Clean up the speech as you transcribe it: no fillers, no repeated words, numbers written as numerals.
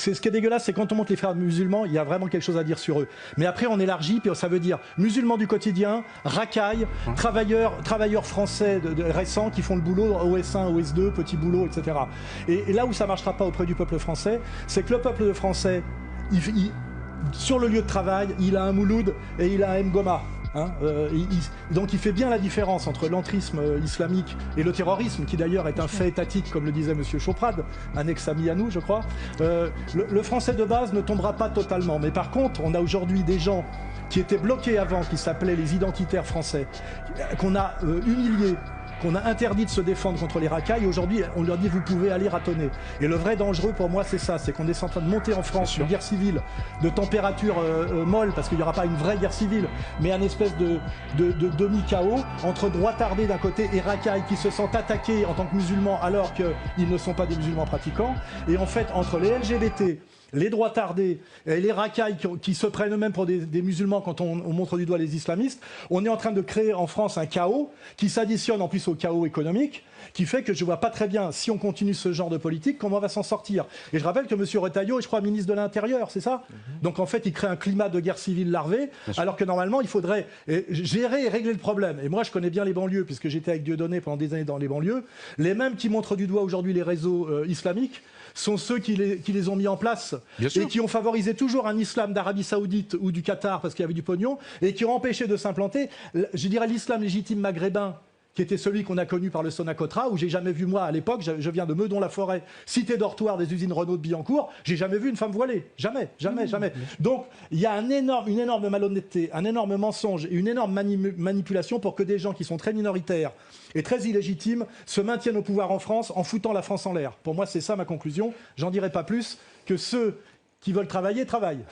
Ce qui est dégueulasse, c'est quand on montre les frères musulmans, il y a vraiment quelque chose à dire sur eux. Mais après, on élargit, puis ça veut dire musulmans du quotidien, racailles, travailleurs français récents qui font le boulot, OS1, OS2, petit boulot, etc. Et là où ça ne marchera pas auprès du peuple français, c'est que le peuple français, sur le lieu de travail, il a un Mouloud et il a un Mgoma. Hein, donc il fait bien la différence entre l'entrisme islamique et le terrorisme, qui d'ailleurs est un fait étatique, comme le disait M. Choprade, un ex-ami à nous, je crois. Le français de base ne tombera pas totalement, mais par contre, on a aujourd'hui des gens qui étaient bloqués avant, qui s'appelaient les identitaires français, qu'on a humiliés, qu'on a interdit de se défendre contre les racailles. Aujourd'hui, on leur dit vous pouvez aller ratonner. Et le vrai dangereux pour moi, c'est ça, c'est qu'on est en train de monter en France une guerre civile de température molle, parce qu'il n'y aura pas une vraie guerre civile, mais un espèce de demi-chaos entre droitardés d'un côté et racailles qui se sentent attaqués en tant que musulmans alors qu'ils ne sont pas des musulmans pratiquants. Et en fait, entre les LGBT, les droitardés et les racailles qui se prennent eux-mêmes pour des musulmans quand on montre du doigt les islamistes, on est en train de créer en France un chaos qui s'additionne en plus au chaos économique, qui fait que je ne vois pas très bien, si on continue ce genre de politique, comment on va s'en sortir. Et je rappelle que M. Retailleau est, je crois, ministre de l'Intérieur, c'est ça? Donc en fait, il crée un climat de guerre civile larvée, alors que normalement, il faudrait gérer et régler le problème. Et moi, je connais bien les banlieues, puisque j'étais avec Dieudonné pendant des années dans les banlieues. Les mêmes qui montrent du doigt aujourd'hui les réseaux islamiques sont ceux qui les ont mis en place et qui ont favorisé toujours un islam d'Arabie Saoudite ou du Qatar parce qu'il y avait du pognon et qui ont empêché de s'implanter, je dirais, l'islam légitime maghrébin, qui était celui qu'on a connu par le Sonacotra, où j'ai jamais vu, moi, à l'époque, je viens de Meudon-la-Forêt, cité dortoir des usines Renault de Billancourt, j'ai jamais vu une femme voilée. Jamais, jamais, jamais. Donc, il y a une énorme malhonnêteté, un énorme mensonge et une énorme manipulation pour que des gens qui sont très minoritaires et très illégitimes se maintiennent au pouvoir en France en foutant la France en l'air. Pour moi, c'est ça ma conclusion. J'en dirai pas plus, que ceux qui veulent travailler, travaillent.